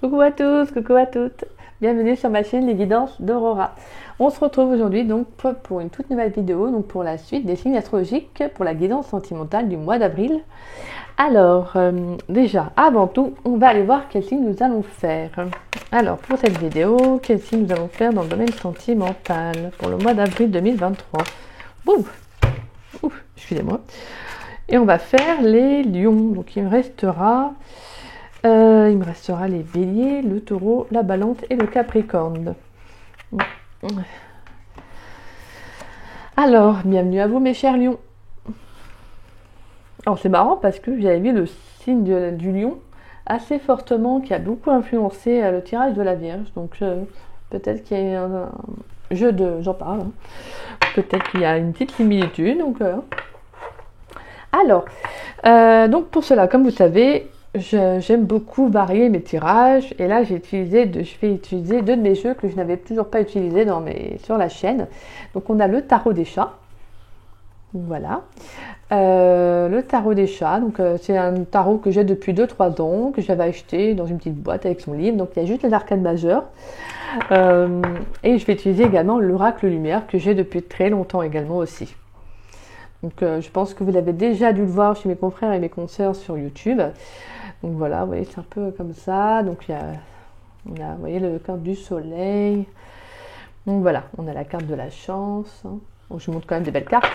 Coucou à tous, coucou à toutes. Bienvenue sur ma chaîne Les Guidances d'Aurora. On se retrouve aujourd'hui donc pour une toute nouvelle vidéo, donc pour la suite des signes astrologiques pour la guidance sentimentale du mois d'avril. Alors, déjà, avant tout, on va aller voir quel signe nous allons faire. Alors, pour cette vidéo, quel signe nous allons faire dans le domaine sentimental pour le mois d'avril 2023. Excusez-moi. Et on va faire les lions. Donc, il me restera les béliers, le taureau, la balance et le capricorne. Alors, bienvenue à vous mes chers lions. Alors c'est marrant parce que j'avais vu le signe du lion assez fortement qui a beaucoup influencé le tirage de la Vierge. Donc peut-être qu'il y a un jeu de... J'en parle. Hein. Peut-être qu'il y a une petite similitude. Donc pour cela, comme vous savez, j'aime beaucoup varier mes tirages. Et là, je vais utiliser deux de mes jeux que je n'avais toujours pas utilisés sur la chaîne. Donc on a le tarot des chats. Voilà. Le tarot des chats, donc c'est un tarot que j'ai depuis 2-3 ans, que j'avais acheté dans une petite boîte avec son livre, donc il y a juste les arcanes majeures. Et je vais utiliser également l'oracle lumière que j'ai depuis très longtemps également aussi. Donc je pense que vous l'avez déjà dû le voir chez mes confrères et mes consoeurs sur YouTube. Donc voilà, vous voyez, c'est un peu comme ça. Donc on a, vous voyez, le carte du soleil. Donc voilà, on a la carte de la chance. Donc, je vous montre quand même des belles cartes.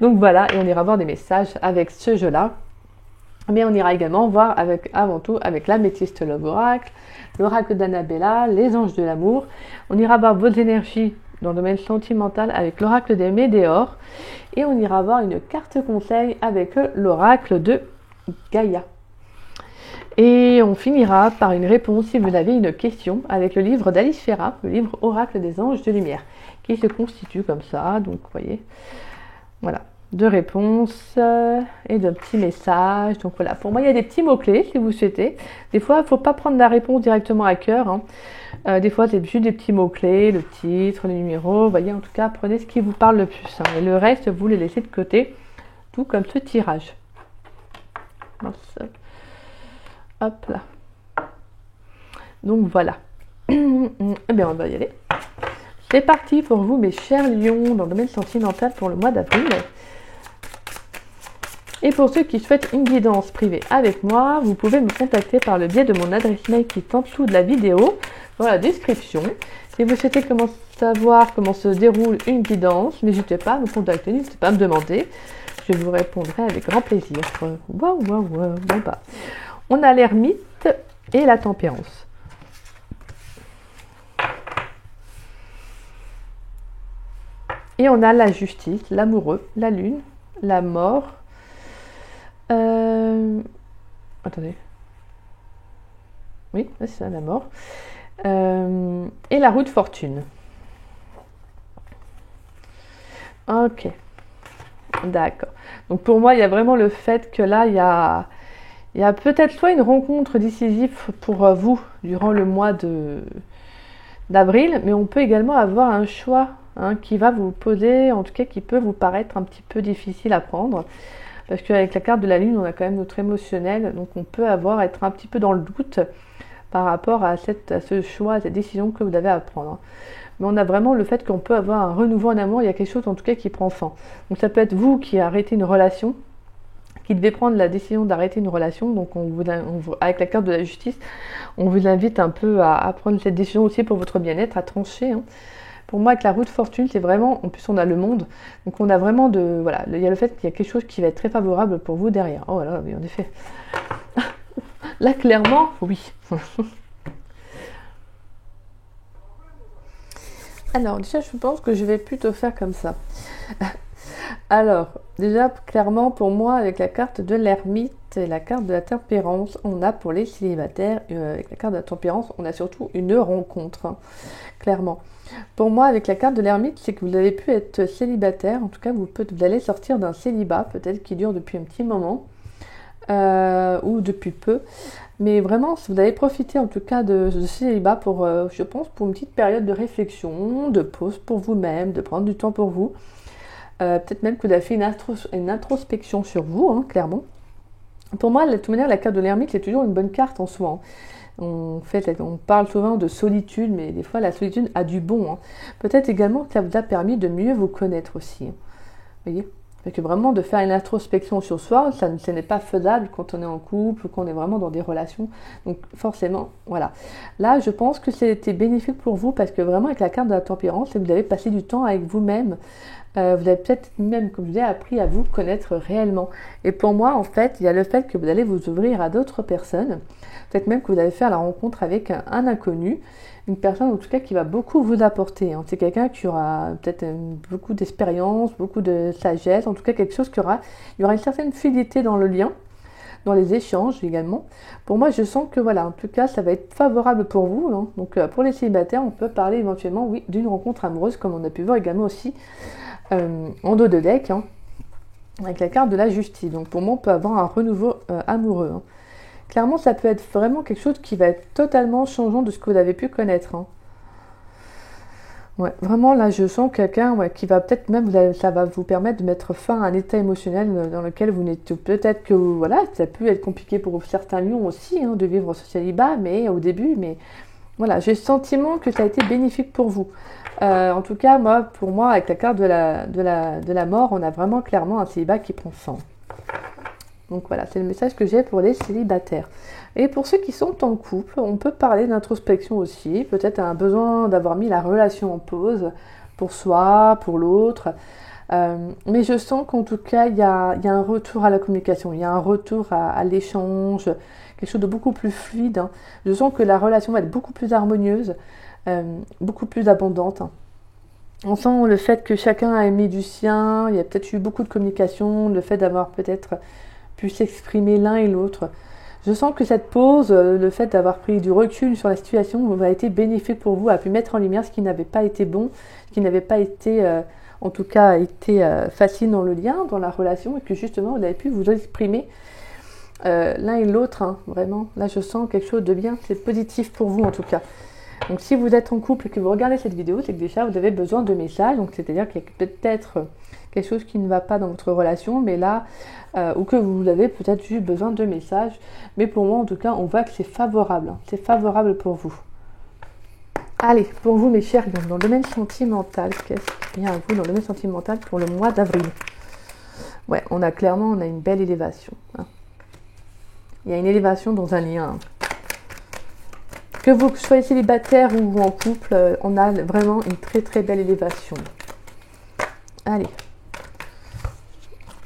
Donc voilà, et on ira voir des messages avec ce jeu-là. Mais on ira également voir avant tout avec l'améthyste Love Oracle, l'oracle d'Annabella, les anges de l'amour. On ira voir vos énergies dans le domaine sentimental avec l'oracle des Médéors. Et on ira voir une carte conseil avec l'oracle de Gaïa. Et on finira par une réponse si vous avez une question avec le livre d'Alice Ferra, le livre Oracle des anges de lumière, qui se constitue comme ça. Donc vous voyez, voilà, de réponses et de petits messages. Donc voilà, pour moi il y a des petits mots-clés si vous souhaitez. Des fois il ne faut pas prendre la réponse directement à cœur. Hein. Des fois c'est juste des petits mots-clés, le titre, le numéro. Vous voyez, en tout cas prenez ce qui vous parle le plus. Hein. Et le reste vous les laissez de côté, tout comme ce tirage. Hop là. Donc voilà. Eh bien on va y aller. C'est parti pour vous mes chers lions dans le domaine sentimental pour le mois d'avril. Et pour ceux qui souhaitent une guidance privée avec moi, vous pouvez me contacter par le biais de mon adresse mail qui est en dessous de la vidéo, dans la description. Si vous souhaitez savoir comment se déroule une guidance, n'hésitez pas à me contacter, n'hésitez pas à me demander. Je vous répondrai avec grand plaisir. Bon, bah. On a l'ermite et la tempérance. Et on a la justice, l'amoureux, la lune, la mort. Attendez. Oui, c'est ça, la mort. Et la roue de fortune. Ok. D'accord. Donc pour moi, il y a vraiment le fait que là, il y a peut-être soit une rencontre décisive pour vous durant le mois d'avril, mais on peut également avoir un choix qui va vous poser, en tout cas qui peut vous paraître un petit peu difficile à prendre. Parce qu'avec la carte de la lune, on a quand même notre émotionnel, donc on peut être un petit peu dans le doute par rapport à ce choix, à cette décision que vous avez à prendre. Mais on a vraiment le fait qu'on peut avoir un renouveau en amour, il y a quelque chose en tout cas qui prend fin. Donc ça peut être vous qui arrêtez une relation, qui devez prendre la décision d'arrêter une relation, donc avec la carte de la justice, on vous invite un peu à prendre cette décision aussi pour votre bien-être, à trancher. Hein. Pour moi, avec la roue de fortune, c'est vraiment, en plus on a le monde, donc on a vraiment il y a le fait qu'il y a quelque chose qui va être très favorable pour vous derrière. Oh là, oui, en effet. Là, clairement, oui. Alors, déjà, je pense que je vais plutôt faire comme ça. Alors, déjà, clairement, pour moi, avec la carte de l'ermite et la carte de la tempérance, on a pour les célibataires, avec la carte de la tempérance, on a surtout une rencontre, clairement. Pour moi, avec la carte de l'ermite, c'est que vous avez pu être célibataire, en tout cas, vous allez sortir d'un célibat, peut-être qui dure depuis un petit moment, ou depuis peu. Mais vraiment, vous avez profité en tout cas de ce célibat pour, je pense, pour une petite période de réflexion, de pause pour vous-même, de prendre du temps pour vous. Peut-être même que vous avez fait une introspection sur vous, hein, clairement. Pour moi, de toute manière, la carte de l'ermite, c'est toujours une bonne carte en soi. On parle souvent de solitude, mais des fois, la solitude a du bon. Hein. Peut-être également que ça vous a permis de mieux vous connaître aussi. Hein. Vous voyez? Parce que vraiment, de faire une introspection sur soi, ce n'est pas faisable quand on est en couple ou qu'on est vraiment dans des relations. Donc forcément, voilà. Là, je pense que c'était bénéfique pour vous parce que vraiment, avec la carte de la tempérance, vous avez passé du temps avec vous-même. Vous avez peut-être même, comme je disais, appris à vous connaître réellement. Et pour moi, en fait, il y a le fait que vous allez vous ouvrir à d'autres personnes. Peut-être même que vous allez faire la rencontre avec un inconnu. Une personne en tout cas qui va beaucoup vous apporter. Hein. C'est quelqu'un qui aura peut-être beaucoup d'expérience, beaucoup de sagesse, en tout cas quelque chose il y aura une certaine fluidité dans le lien, dans les échanges également. Pour moi, je sens que voilà, en tout cas, ça va être favorable pour vous. Hein. Donc pour les célibataires, on peut parler éventuellement, oui, d'une rencontre amoureuse, comme on a pu voir également aussi en dos de deck, hein, avec la carte de la justice. Donc pour moi, on peut avoir un renouveau amoureux. Hein. Clairement, ça peut être vraiment quelque chose qui va être totalement changeant de ce que vous avez pu connaître. Hein. Ouais, vraiment, là, je sens quelqu'un qui va peut-être même, ça va vous permettre de mettre fin à un état émotionnel dans lequel vous n'êtes peut-être que, voilà, ça peut être compliqué pour certains lions aussi, hein, de vivre ce célibat, mais au début, mais voilà, j'ai le sentiment que ça a été bénéfique pour vous. En tout cas, pour moi, avec la carte de la mort, on a vraiment clairement un célibat qui prend fin. Donc voilà, c'est le message que j'ai pour les célibataires. Et pour ceux qui sont en couple, on peut parler d'introspection aussi, peut-être un besoin d'avoir mis la relation en pause pour soi, pour l'autre. Mais je sens qu'en tout cas, il y a un retour à la communication, il y a un retour à l'échange, quelque chose de beaucoup plus fluide. Hein. Je sens que la relation va être beaucoup plus harmonieuse, beaucoup plus abondante. Hein. On sent le fait que chacun a mis du sien, il y a peut-être eu beaucoup de communication, le fait d'avoir peut-être pu s'exprimer l'un et l'autre. Je sens que cette pause, le fait d'avoir pris du recul sur la situation, va être bénéfique pour vous, a pu mettre en lumière ce qui n'avait pas été bon, ce qui n'avait pas été, en tout cas, été facile dans le lien, dans la relation, et que justement, vous avez pu vous exprimer l'un et l'autre, hein, vraiment. Là, je sens quelque chose de bien, c'est positif pour vous en tout cas. Donc, si vous êtes en couple et que vous regardez cette vidéo, c'est que déjà, vous avez besoin de messages, donc c'est-à-dire qu'il y a peut-être quelque chose qui ne va pas dans votre relation, mais là, ou que vous avez peut-être juste besoin de messages. Mais pour moi, en tout cas, on voit que c'est favorable. Hein. C'est favorable pour vous. Allez, pour vous, mes chers lions, dans le domaine sentimental, qu'est-ce qui vient à vous dans le domaine sentimental pour le mois d'avril? Ouais, on a une belle élévation. Hein. Il y a une élévation dans un lien. Que vous soyez célibataire ou en couple, on a vraiment une très très belle élévation. Allez.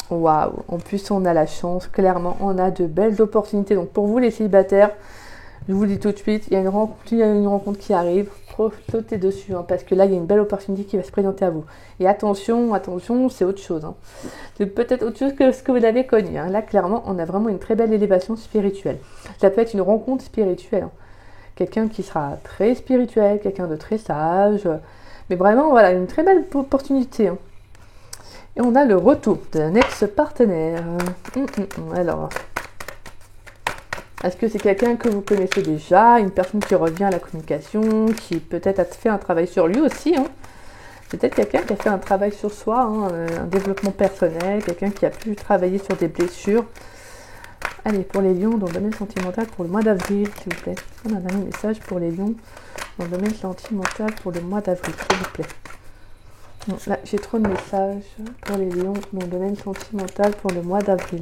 Waouh, en plus on a la chance, clairement, on a de belles opportunités. Donc pour vous les célibataires, je vous le dis tout de suite, il y a une rencontre qui arrive, sautez dessus, hein, parce que là il y a une belle opportunité qui va se présenter à vous. Et attention, c'est autre chose. Hein. C'est peut-être autre chose que ce que vous avez connu. Hein. Là clairement, on a vraiment une très belle élévation spirituelle. Ça peut être une rencontre spirituelle. Hein. Quelqu'un qui sera très spirituel, quelqu'un de très sage. Mais vraiment, voilà, une très belle opportunité. Hein. Et on a le retour d'un ex-partenaire. Alors, est-ce que c'est quelqu'un que vous connaissez déjà, une personne qui revient à la communication, qui peut-être a fait un travail sur lui aussi, hein. Peut-être quelqu'un qui a fait un travail sur soi, hein, un développement personnel, quelqu'un qui a pu travailler sur des blessures. Allez, pour les lions, dans le domaine sentimental, pour le mois d'avril, s'il vous plaît. On a un message pour les lions, dans le domaine sentimental, pour le mois d'avril, s'il vous plaît. Non, là, j'ai trop de messages pour les lions dans le domaine sentimental pour le mois d'avril.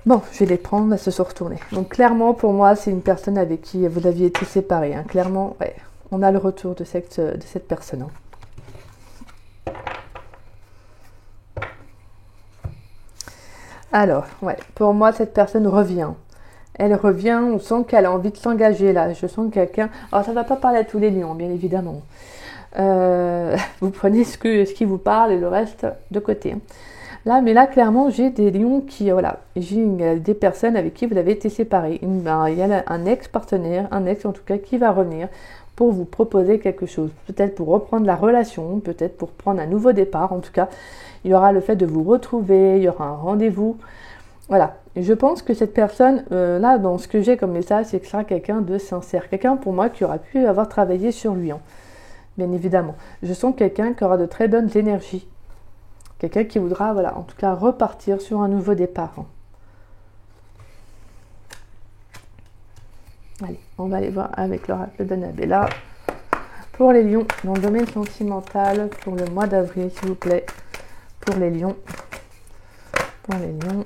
Bon, je vais les prendre, elles se sont retournées. Donc clairement, pour moi, c'est une personne avec qui vous aviez été séparés. Hein. Clairement, ouais, on a le retour de cette personne. Hein. Alors, ouais, pour moi, cette personne revient. Elle revient, on sent qu'elle a envie de s'engager là. Je sens quelqu'un... Alors, ça ne va pas parler à tous les lions, bien évidemment. Vous prenez ce qui vous parle et le reste de côté. Là, mais là, clairement, j'ai des lions qui... Voilà, j'ai des personnes avec qui vous avez été séparés. Il y a un ex-partenaire, un ex en tout cas, qui va revenir pour vous proposer quelque chose. Peut-être pour reprendre la relation, peut-être pour prendre un nouveau départ. En tout cas, il y aura le fait de vous retrouver, il y aura un rendez-vous. Voilà, et je pense que cette personne, là, dans ce que j'ai comme message, c'est que ce sera quelqu'un de sincère. Quelqu'un, pour moi, qui aura pu avoir travaillé sur lui, hein, bien évidemment. Je sens quelqu'un qui aura de très bonnes énergies Quelqu'un qui voudra, voilà, en tout cas, repartir sur un nouveau départ. Allez, on va aller voir avec l'oracle d'Annabella. Pour les lions, dans le domaine sentimental, pour le mois d'avril, s'il vous plaît. Pour les lions. Pour les lions.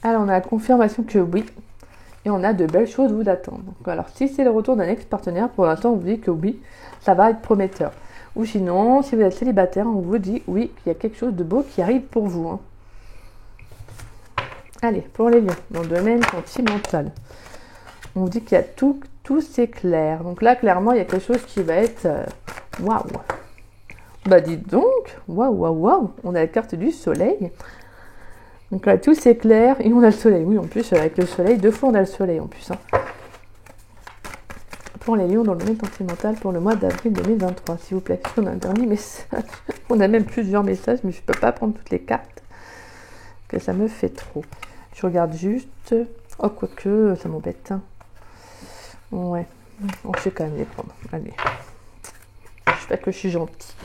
Alors, on a la confirmation que oui. Et on a de belles choses vous attendent. Donc, alors, si c'est le retour d'un ex-partenaire, pour l'instant, on vous dit que oui, ça va être prometteur. Ou sinon, si vous êtes célibataire, on vous dit oui, qu'il y a quelque chose de beau qui arrive pour vous. Allez, pour les lions, dans le domaine sentimental, on vous dit qu'il y a tout s'éclaire. Donc là, clairement, il y a quelque chose qui va être waouh. Bah, dites donc, waouh. On a la carte du soleil. Donc là, tout s'éclaire et on a le soleil. Oui, en plus, avec le soleil, 2 fois on a le soleil en plus. Pour les lions dans le domaine sentimental pour le mois d'avril 2023, s'il vous plaît. On a un dernier message. On a même plusieurs messages, mais je ne peux pas prendre toutes les cartes. Que ça me fait trop. Je regarde juste. Oh, quoique, ça m'embête. Ouais. Je vais quand même les prendre. Allez. Je fais que je suis gentille.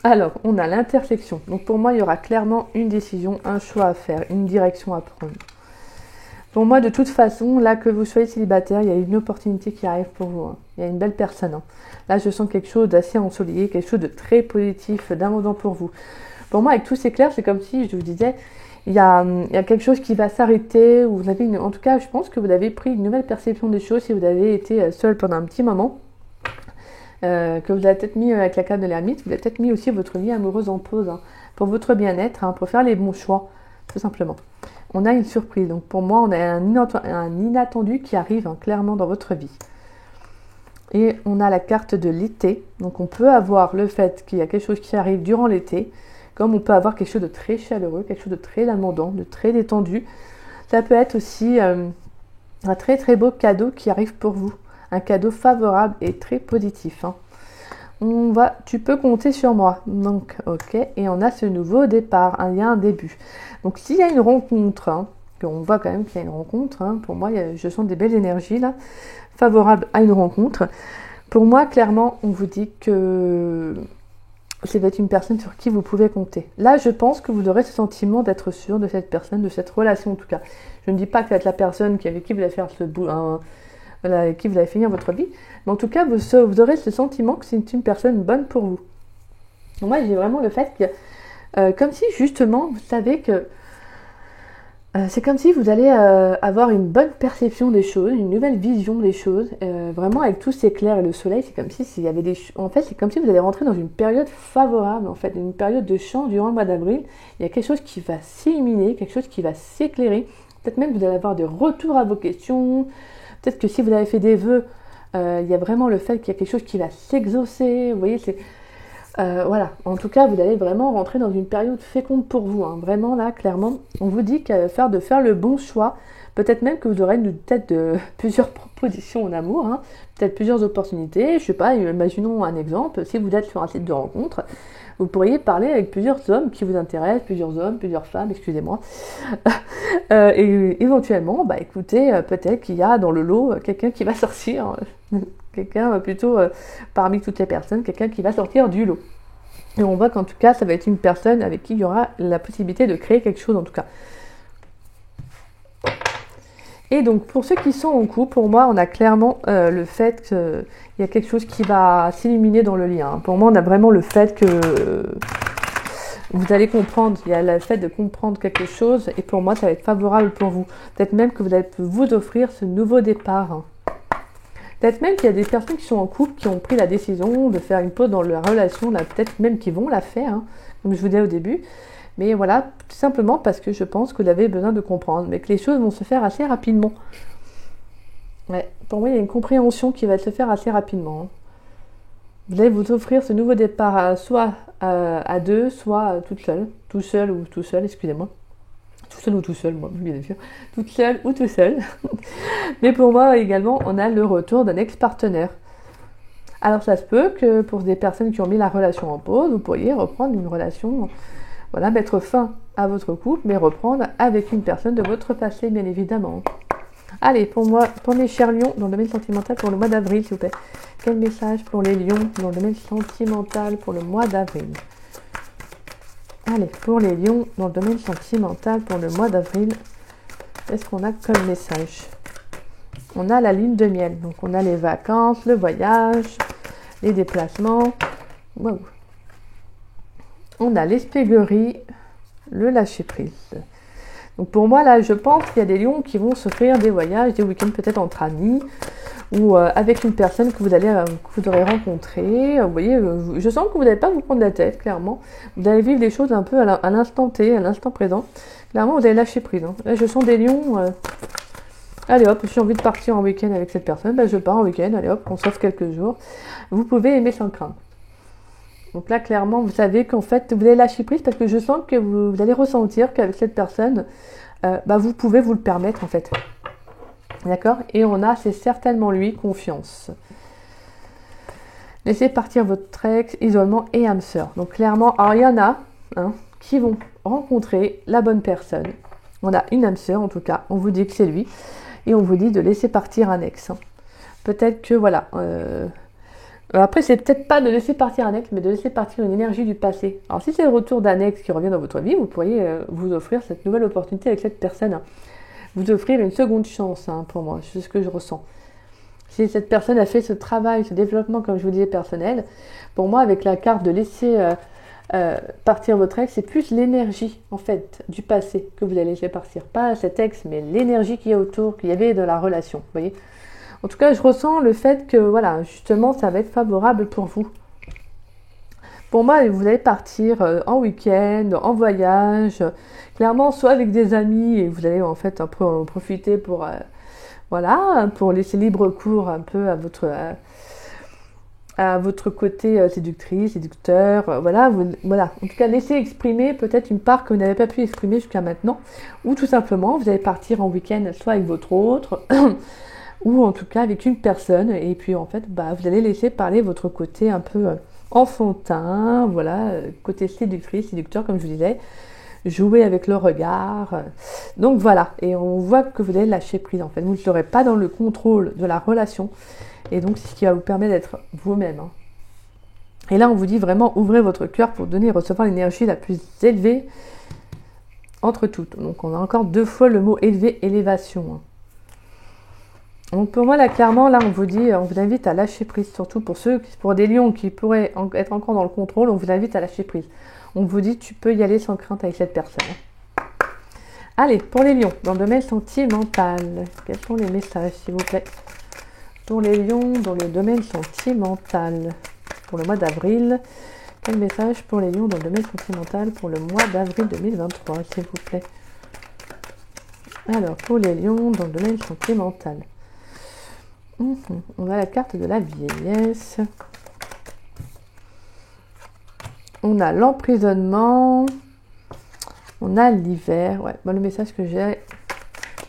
Alors, on a l'intersection. Donc pour moi, il y aura clairement une décision, un choix à faire, une direction à prendre. Pour moi, de toute façon, là que vous soyez célibataire, il y a une opportunité qui arrive pour vous. Il y a une belle personne. Là, je sens quelque chose d'assez ensoleillé, quelque chose de très positif, d'abondant pour vous. Pour moi, avec tout c'est clair, c'est comme si, je vous disais, il y a quelque chose qui va s'arrêter, ou vous avez en tout cas, je pense que vous avez pris une nouvelle perception des choses si vous avez été seul pendant un petit moment. Que vous avez peut-être mis avec la carte de l'ermite, vous avez peut-être mis aussi votre vie amoureuse en pause, pour votre bien-être, pour faire les bons choix, tout simplement. On a une surprise, donc pour moi, on a un inattendu qui arrive clairement dans votre vie. Et on a la carte de l'été, donc on peut avoir le fait qu'il y a quelque chose qui arrive durant l'été, comme on peut avoir quelque chose de très chaleureux, quelque chose de très amendant, de très détendu. Ça peut être aussi un très très beau cadeau qui arrive pour vous. Un cadeau favorable et très positif. Tu peux compter sur moi. Donc, ok. Et on a ce nouveau départ. Il y a un début. Donc, s'il y a une rencontre, qu'on voit quand même qu'il y a une rencontre, pour moi, je sens des belles énergies là, favorables à une rencontre. Pour moi, clairement, on vous dit que ça va être une personne sur qui vous pouvez compter. Là, je pense que vous aurez ce sentiment d'être sûr de cette personne, de cette relation en tout cas. Je ne dis pas que ça va être la personne avec qui vous allez faire avec qui vous allez finir votre vie, mais en tout cas, vous aurez ce sentiment que c'est une personne bonne pour vous. Donc moi, j'ai vraiment le fait que, comme si justement, vous savez que c'est comme si vous allez avoir une bonne perception des choses, une nouvelle vision des choses, vraiment avec tout s'éclaire et le soleil, c'est comme si s'il y avait en fait, c'est comme si vous allez rentrer dans une période favorable, en fait, une période de chance durant le mois d'avril. Il y a quelque chose qui va s'illuminer, quelque chose qui va s'éclairer. Peut-être même que vous allez avoir des retours à vos questions. Peut-être que si vous avez fait des vœux, il y a vraiment le fait qu'il y a quelque chose qui va s'exaucer. Vous voyez, voilà. En tout cas, vous allez vraiment rentrer dans une période féconde pour vous. Vraiment, là, clairement, on vous dit de faire le bon choix. Peut-être même que vous aurez peut-être plusieurs propositions en amour. Peut-être plusieurs opportunités. Je ne sais pas, imaginons un exemple. Si vous êtes sur un site de rencontre, vous pourriez parler avec plusieurs hommes qui vous intéressent, plusieurs hommes, plusieurs femmes, excusez-moi. Et éventuellement, écoutez, peut-être qu'il y a dans le lot quelqu'un qui va sortir, quelqu'un plutôt parmi toutes les personnes, quelqu'un qui va sortir du lot. Et on voit qu'en tout cas, ça va être une personne avec qui il y aura la possibilité de créer quelque chose en tout cas. Et donc, pour ceux qui sont en couple, pour moi, on a clairement le fait qu'il y a quelque chose qui va s'illuminer dans le lien. Pour moi, on a vraiment le fait que vous allez comprendre. Il y a le fait de comprendre quelque chose. Et pour moi, ça va être favorable pour vous. Peut-être même que vous allez vous offrir ce nouveau départ. Peut-être même qu'il y a des personnes qui sont en couple, qui ont pris la décision de faire une pause dans leur relation. Là, peut-être même qui vont la faire, comme je vous disais au début. Mais voilà, tout simplement parce que je pense que vous avez besoin de comprendre, mais que les choses vont se faire assez rapidement. Ouais, pour moi, il y a une compréhension qui va se faire assez rapidement. Vous allez vous offrir ce nouveau départ soit à deux, soit toute seule. Tout seul ou tout seul, excusez-moi. Tout seul ou tout seul, moi, bien sûr. Toute seule ou tout seul. Mais pour moi, également, on a le retour d'un ex-partenaire. Alors, ça se peut que pour des personnes qui ont mis la relation en pause, vous pourriez reprendre une relation... Voilà, mettre fin à votre couple, mais reprendre avec une personne de votre passé, bien évidemment. Allez, pour moi, pour mes chers lions, dans le domaine sentimental pour le mois d'avril, s'il vous plaît. Quel message pour les lions dans le domaine sentimental pour le mois d'avril? Allez, pour les lions, dans le domaine sentimental pour le mois d'avril, qu'est-ce qu'on a comme message? On a la lune de miel, donc on a les vacances, le voyage, les déplacements. Wow. On a l'espièglerie, le lâcher-prise. Donc pour moi, là, je pense qu'il y a des lions qui vont s'offrir des voyages, des week-ends peut-être entre amis, ou avec une personne que vous aurez rencontrée. Vous voyez, je sens que vous n'allez pas vous prendre la tête, clairement. Vous allez vivre des choses un peu à l'instant T, à l'instant présent. Clairement, vous allez lâcher prise. Hein. Là, je sens des lions. Allez hop, j'ai envie de partir en week-end avec cette personne. Ben, je pars en week-end. Allez hop, on s'offre quelques jours. Vous pouvez aimer sans crainte. Donc là, clairement, vous savez qu'en fait, vous allez lâcher prise parce que je sens que vous allez ressentir qu'avec cette personne, vous pouvez vous le permettre, en fait. D'accord? Et on a, c'est certainement lui, confiance. Laissez partir votre ex, isolement et âme sœur. Donc clairement, alors il y en a qui vont rencontrer la bonne personne. On a une âme sœur, en tout cas, on vous dit que c'est lui. Et on vous dit de laisser partir un ex. Peut-être que, voilà... après, c'est peut-être pas de laisser partir un ex, mais de laisser partir une énergie du passé. Alors si c'est le retour d'un ex qui revient dans votre vie, vous pourriez vous offrir cette nouvelle opportunité avec cette personne. Vous offrir une seconde chance, pour moi, c'est ce que je ressens. Si cette personne a fait ce travail, ce développement, comme je vous disais, personnel, pour moi, avec la carte de laisser partir votre ex, c'est plus l'énergie, en fait, du passé que vous allez laisser partir. Pas cet ex, mais l'énergie qu'il y a autour, qu'il y avait dans la relation, vous voyez. En tout cas, je ressens le fait que, voilà, justement, ça va être favorable pour vous. Pour moi, vous allez partir en week-end, en voyage, clairement, soit avec des amis, et vous allez en fait un peu en profiter pour, pour laisser libre cours un peu à votre côté séductrice, séducteur, voilà. En tout cas, laissez exprimer peut-être une part que vous n'avez pas pu exprimer jusqu'à maintenant, ou tout simplement, vous allez partir en week-end, soit avec votre autre, ou en tout cas avec une personne, et puis en fait, vous allez laisser parler votre côté un peu enfantin, voilà, côté séductrice, séducteur, comme je vous disais, jouer avec le regard. Donc voilà, et on voit que vous allez lâcher prise, en fait. Vous ne serez pas dans le contrôle de la relation, et donc c'est ce qui va vous permettre d'être vous-même. Et là, on vous dit vraiment, ouvrez votre cœur pour donner et recevoir l'énergie la plus élevée entre toutes. Donc on a encore 2 fois le mot élevé, élévation. Donc pour moi, là, clairement, là, on vous invite à lâcher prise, surtout pour des lions qui pourraient être encore dans le contrôle, on vous invite à lâcher prise. On vous dit, tu peux y aller sans crainte avec cette personne. Allez, pour les lions, dans le domaine sentimental, quels sont les messages, s'il vous plaît? Pour les lions, dans le domaine sentimental, pour le mois d'avril, quel message pour les lions dans le domaine sentimental pour le mois d'avril 2023, s'il vous plaît? Alors, pour les lions, dans le domaine sentimental, on a la carte de la vieillesse. On a l'emprisonnement. On a l'hiver. Ouais, le message que j'ai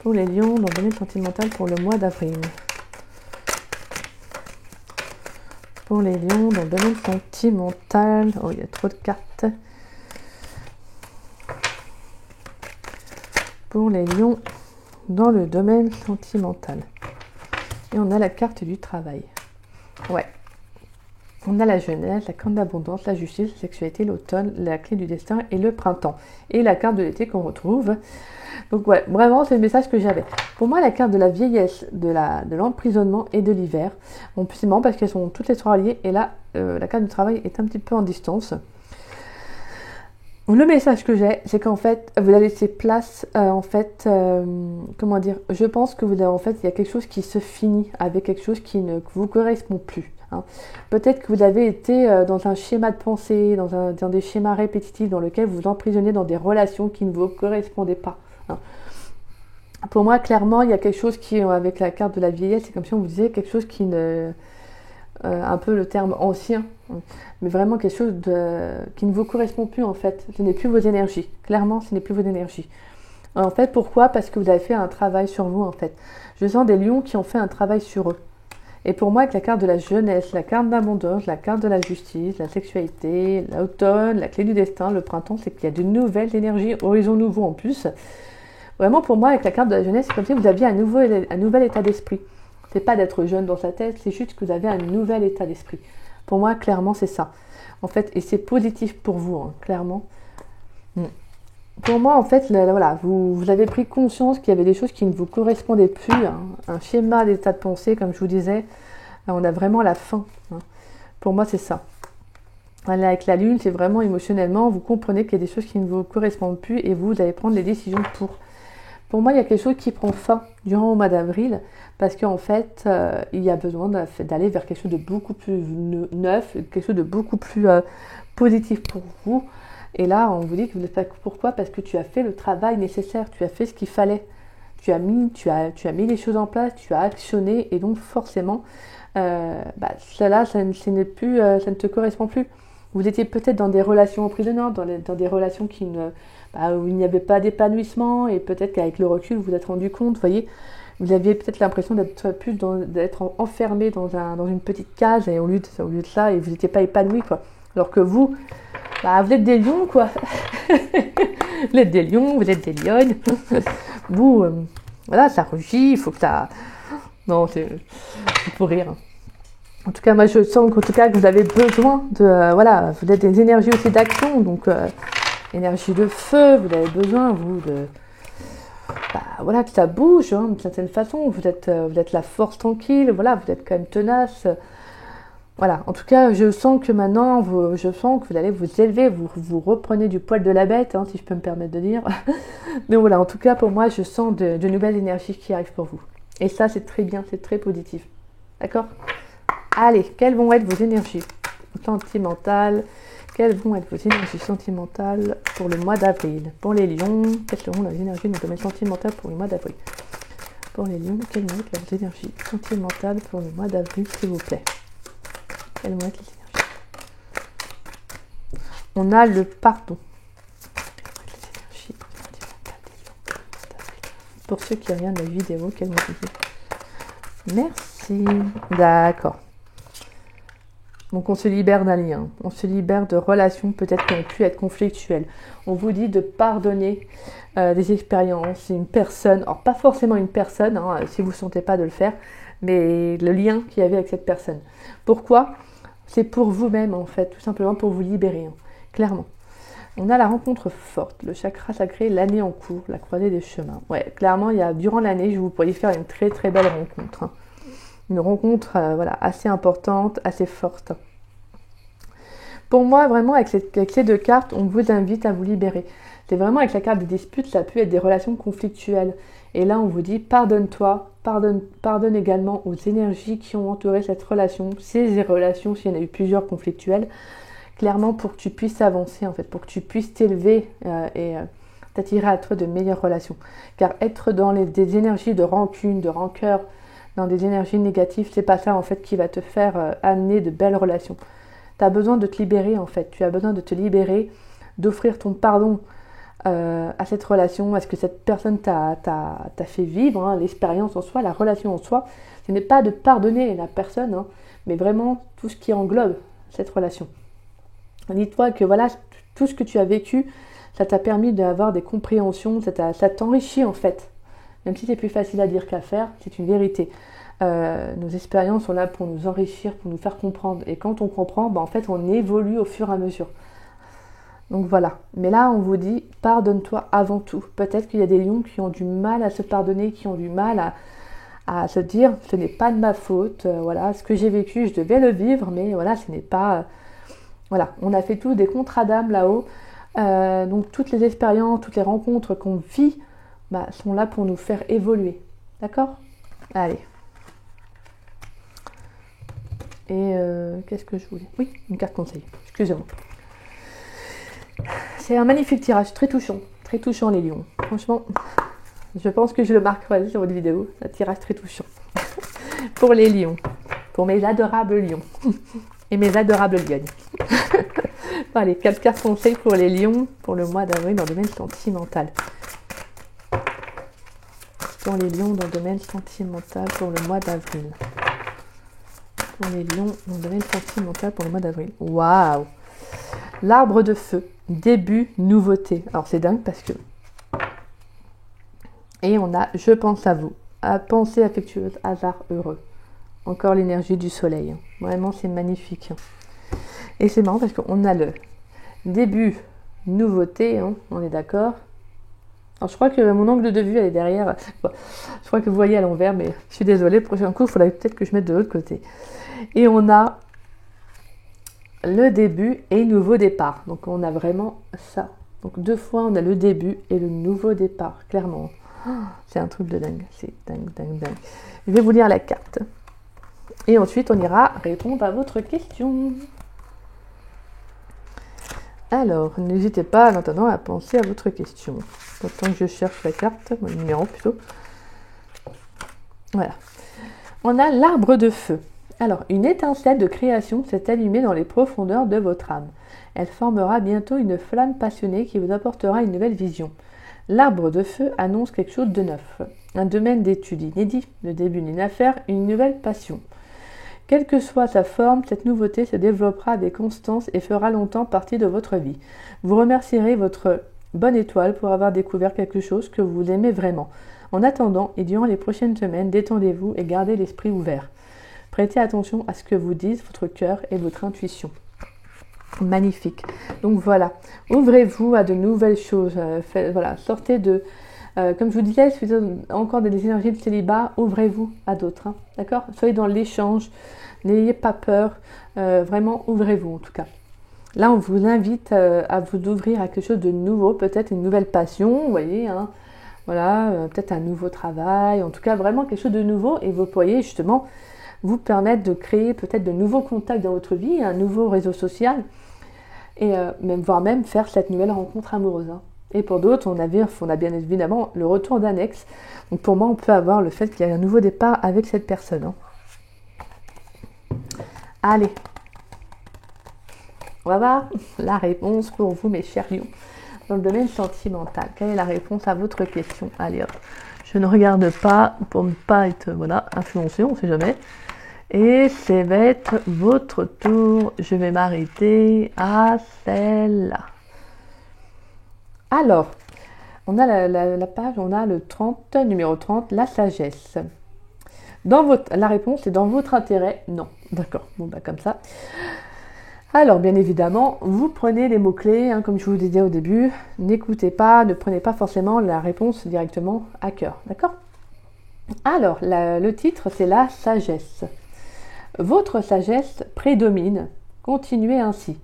pour les lions dans le domaine sentimental pour le mois d'avril. Pour les lions dans le domaine sentimental. Oh, il y a trop de cartes. Pour les lions dans le domaine sentimental. Et on a la carte du travail. Ouais. On a la jeunesse, la carte d'abondance, la justice, la sexualité, l'automne, la clé du destin et le printemps. Et la carte de l'été qu'on retrouve. Donc ouais, vraiment, c'est le message que j'avais. Pour moi, la carte de la vieillesse, de l'emprisonnement et de l'hiver, c'est marrant parce qu'elles sont toutes les 3 liées. Et là, la carte du travail est un petit peu en distance. Le message que j'ai, c'est qu'en fait, vous allez laisser place, comment dire, je pense que il y a quelque chose qui se finit avec quelque chose qui ne vous correspond plus. Peut-être que vous avez été dans un schéma de pensée, dans des schémas répétitifs dans lesquels vous vous emprisonnez dans des relations qui ne vous correspondaient pas. Pour moi, clairement, il y a quelque chose qui, avec la carte de la vieillesse, c'est comme si on vous disait quelque chose qui ne... un peu le terme ancien, mais vraiment quelque chose qui ne vous correspond plus en fait. Ce n'est plus vos énergies. Clairement, ce n'est plus vos énergies. En fait, pourquoi? Parce que vous avez fait un travail sur vous en fait. Je sens des lions qui ont fait un travail sur eux. Et pour moi, avec la carte de la jeunesse, la carte d'abondance, la carte de la justice, la sexualité, l'automne, la clé du destin, le printemps, c'est qu'il y a de nouvelles énergies, horizons nouveaux en plus. Vraiment, pour moi, avec la carte de la jeunesse, c'est comme si vous aviez un nouvel état d'esprit. C'est pas d'être jeune dans sa tête, c'est juste que vous avez un nouvel état d'esprit. Pour moi, clairement, c'est ça. En fait, et c'est positif pour vous, hein, clairement. Pour moi, en fait, voilà, vous avez pris conscience qu'il y avait des choses qui ne vous correspondaient plus, hein, un schéma d'état de pensée, comme je vous disais. Là, on a vraiment la fin. Hein. Pour moi, c'est ça. Là, avec la lune, c'est vraiment émotionnellement, vous comprenez qu'il y a des choses qui ne vous correspondent plus et vous allez prendre les décisions pour. Pour moi, il y a quelque chose qui prend fin durant le mois d'avril parce qu'en fait, il y a besoin d'aller vers quelque chose de beaucoup plus neuf, quelque chose de beaucoup plus positif pour vous. Et là, on vous dit que vous le faites pourquoi? Parce que tu as fait le travail nécessaire, tu as fait ce qu'il fallait. Tu as mis les choses en place, tu as actionné et donc forcément, cela, ça ne te correspond plus. Vous étiez peut-être dans des relations emprisonnantes, dans des relations où il n'y avait pas d'épanouissement et peut-être qu'avec le recul, vous vous êtes rendu compte, vous voyez, vous aviez peut-être l'impression d'être enfermé dans une petite case et au lieu de ça, et vous n'étiez pas épanoui, quoi. Alors que vous êtes des lions, quoi. Vous êtes des lions, vous êtes des lionnes. Vous, voilà, ça rugit, il faut que ça... Non, c'est pour rire. En tout cas, moi, je sens que vous avez besoin de... voilà, vous êtes des énergies aussi d'action, donc énergie de feu, vous avez besoin, vous, de... voilà, que ça bouge, hein, d'une certaine façon. Vous êtes la force tranquille, voilà, vous êtes quand même tenace. Voilà, en tout cas, je sens que maintenant, vous allez vous élever, vous reprenez du poil de la bête, hein, si je peux me permettre de dire. Mais voilà, en tout cas, pour moi, je sens de nouvelles énergies qui arrivent pour vous. Et ça, c'est très bien, c'est très positif. D'accord ? Allez, quelles vont être vos énergies sentimentales? Quelles vont être vos énergies sentimentales pour le mois d'avril? Pour les lions, quelles seront les énergies de domaine sentimental pour le mois d'avril? Pour les lions, quelles vont être leurs énergies sentimentales pour le mois d'avril, s'il vous plaît? Quelles vont être les énergies? On a le pardon. Les énergies sentimentales des lions. Pour ceux qui regardent la vidéo, quelles vont être? Merci. D'accord. Donc on se libère d'un lien, on se libère de relations peut-être qui ont pu être conflictuelles. On vous dit de pardonner des expériences, une personne, alors pas forcément une personne, hein, si vous ne sentez pas de le faire, mais le lien qu'il y avait avec cette personne. Pourquoi? C'est pour vous-même en fait, tout simplement pour vous libérer, hein, clairement. On a la rencontre forte, le chakra sacré, l'année en cours, la croisée des chemins. Ouais, clairement, durant l'année, vous pourriez faire une très très belle rencontre. Hein. Une rencontre voilà, assez importante, assez forte. Pour moi, vraiment, avec ces deux cartes, on vous invite à vous libérer. C'est vraiment avec la carte des disputes, ça peut être des relations conflictuelles. Et là, on vous dit, pardonne-toi, pardonne également aux énergies qui ont entouré cette relation, ces relations, s'il y en a eu plusieurs conflictuelles, clairement pour que tu puisses avancer, en fait, pour que tu puisses t'élever et t'attirer à toi de meilleures relations. Car être dans des énergies de rancune, de rancœur, dans des énergies négatives, c'est pas ça en fait qui va te faire amener de belles relations. Tu as besoin de te libérer en fait, tu as besoin de te libérer, d'offrir ton pardon à cette relation, à ce que cette personne t'a fait vivre, hein, l'expérience en soi, la relation en soi. Ce n'est pas de pardonner la personne, hein, mais vraiment tout ce qui englobe cette relation. Dis-toi que voilà, tout ce que tu as vécu, ça t'a permis d'avoir des compréhensions, ça t'enrichit en fait. Même si c'est plus facile à dire qu'à faire, c'est une vérité. Nos expériences sont là pour nous enrichir, pour nous faire comprendre. Et quand on comprend, en fait, on évolue au fur et à mesure. Donc voilà. Mais là, on vous dit, pardonne-toi avant tout. Peut-être qu'il y a des lions qui ont du mal à se pardonner, qui ont du mal à se dire, ce n'est pas de ma faute. Voilà, ce que j'ai vécu, je devais le vivre, mais voilà, ce n'est pas... voilà, on a fait tous des contrats d'âme là-haut. Donc toutes les expériences, toutes les rencontres qu'on vit, sont là pour nous faire évoluer. D'accord? Allez. Et qu'est-ce que je voulais? Oui, une carte conseil. Excusez-moi. C'est un magnifique tirage, très touchant les lions. Franchement, je pense que je le marquerai sur votre vidéo. Un tirage très touchant. Pour les lions. Pour mes adorables lions. Et mes adorables lionnes. Allez, 4 cartes conseils pour les lions pour le mois d'avril dans le domaine sentimental. Pour les lions dans le domaine sentimental pour le mois d'avril. Pour les lions dans le domaine sentimental pour le mois d'avril. Waouh! L'arbre de feu. Début, nouveauté. Alors c'est dingue parce que Et on a je pense à vous. À pensée affectueuse, hasard heureux. Encore l'énergie du soleil. Hein. Vraiment, c'est magnifique. Hein. Et c'est marrant parce qu'on a le début, nouveauté, hein, on est d'accord. Alors je crois que mon angle de vue elle est derrière. Bon, je crois que vous voyez à l'envers, mais je suis désolée, le prochain coup, il faudrait peut-être que je mette de l'autre côté. Et on a le début et nouveau départ. Donc on a vraiment ça. Donc 2 fois, on a le début et le nouveau départ, clairement. Oh, c'est un truc de dingue. C'est dingue, dingue, dingue. Je vais vous lire la carte. Et ensuite, on ira répondre à votre question. Alors, n'hésitez pas maintenant à penser à votre question. Tant que je cherche la carte, le numéro plutôt. Voilà. On a l'arbre de feu. Alors, une étincelle de création s'est allumée dans les profondeurs de votre âme. Elle formera bientôt une flamme passionnée qui vous apportera une nouvelle vision. L'arbre de feu annonce quelque chose de neuf, un domaine d'étude inédit, le début d'une affaire, une nouvelle passion. Quelle que soit sa forme, cette nouveauté se développera avec constance et fera longtemps partie de votre vie. Vous remercierez votre bonne étoile pour avoir découvert quelque chose que vous aimez vraiment. En attendant et durant les prochaines semaines, détendez-vous et gardez l'esprit ouvert. Prêtez attention à ce que vous disent votre cœur et votre intuition. Magnifique. Donc voilà, ouvrez-vous à de nouvelles choses. Voilà, sortez de... comme je vous disais, si vous avez encore des énergies de célibat, ouvrez-vous à d'autres. Hein, d'accord ? Soyez dans l'échange, n'ayez pas peur. Vraiment, ouvrez-vous en tout cas. Là, on vous invite à vous ouvrir à quelque chose de nouveau, peut-être une nouvelle passion, vous voyez. Hein, voilà, peut-être un nouveau travail, en tout cas vraiment quelque chose de nouveau. Et vous pourriez justement vous permettre de créer peut-être de nouveaux contacts dans votre vie, un nouveau réseau social. Et voire même faire cette nouvelle rencontre amoureuse. Hein. Et pour d'autres, on a bien évidemment le retour d'un ex. Donc pour moi, on peut avoir le fait qu'il y a un nouveau départ avec cette personne. Hein. Allez, on va voir la réponse pour vous, mes chers lions, dans le domaine sentimental. Quelle est la réponse à votre question ? Allez hop, je ne regarde pas pour ne pas être influencée, on ne sait jamais. Et ça va être votre tour. Je vais m'arrêter à celle-là. Alors, on a la page, on a le 30, numéro 30, la sagesse. La réponse est dans votre intérêt ? Non. D'accord, bon bah comme ça. Alors, bien évidemment, vous prenez les mots-clés, hein, comme je vous disais au début. N'écoutez pas, ne prenez pas forcément la réponse directement à cœur. D'accord ? Alors, le titre, c'est la sagesse. Votre sagesse prédomine. Continuez ainsi.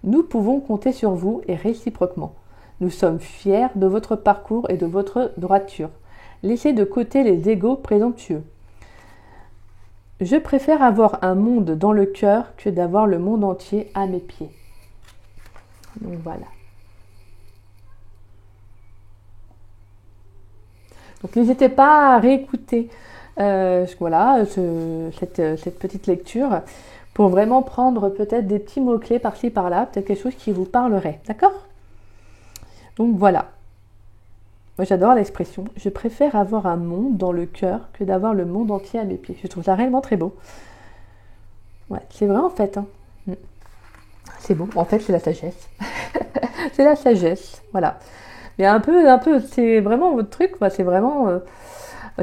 Nous pouvons compter sur vous et réciproquement. Nous sommes fiers de votre parcours et de votre droiture. Laissez de côté les égos présomptueux. Je préfère avoir un monde dans le cœur que d'avoir le monde entier à mes pieds. Donc voilà. Donc n'hésitez pas à réécouter cette petite lecture pour vraiment prendre peut-être des petits mots-clés par-ci par-là, peut-être quelque chose qui vous parlerait, d'accord ? Donc voilà. Moi j'adore l'expression. Je préfère avoir un monde dans le cœur que d'avoir le monde entier à mes pieds. Je trouve ça réellement très beau. Ouais, c'est vrai en fait. Hein. C'est beau. En fait, c'est la sagesse. C'est la sagesse. Voilà. Mais un peu, c'est vraiment votre truc. Quoi. C'est vraiment...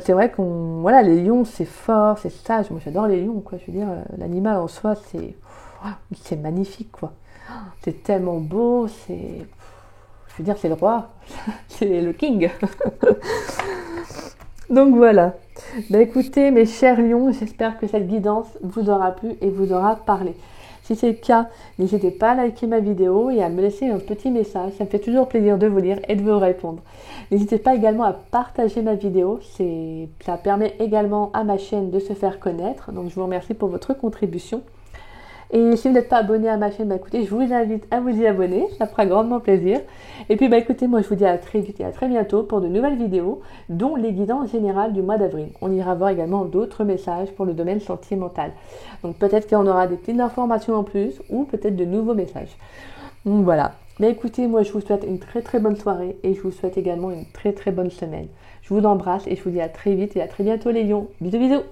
c'est vrai qu'on... Voilà, les lions, c'est fort, c'est sage. Moi, j'adore les lions, quoi. Je veux dire, l'animal en soi, c'est magnifique, quoi. C'est tellement beau, c'est... Je veux dire, c'est le roi. C'est le king. Donc, voilà. Ben, écoutez, mes chers lions, j'espère que cette guidance vous aura plu et vous aura parlé. Si c'est le cas, n'hésitez pas à liker ma vidéo et à me laisser un petit message. Ça me fait toujours plaisir de vous lire et de vous répondre. N'hésitez pas également à partager ma vidéo. Ça permet également à ma chaîne de se faire connaître. Donc, je vous remercie pour votre contribution. Et si vous n'êtes pas abonné à ma chaîne, écoutez, je vous invite à vous y abonner. Ça fera grandement plaisir. Et puis, écoutez, moi, je vous dis à très vite et à très bientôt pour de nouvelles vidéos, dont les guidances générales du mois d'avril. On ira voir également d'autres messages pour le domaine sentimental. Donc, peut-être qu'on aura des petites informations en plus ou peut-être de nouveaux messages. Donc, voilà. Mais écoutez, moi, je vous souhaite une très, très bonne soirée et je vous souhaite également une très, très bonne semaine. Je vous embrasse et je vous dis à très vite et à très bientôt, les lions. Bisous, bisous!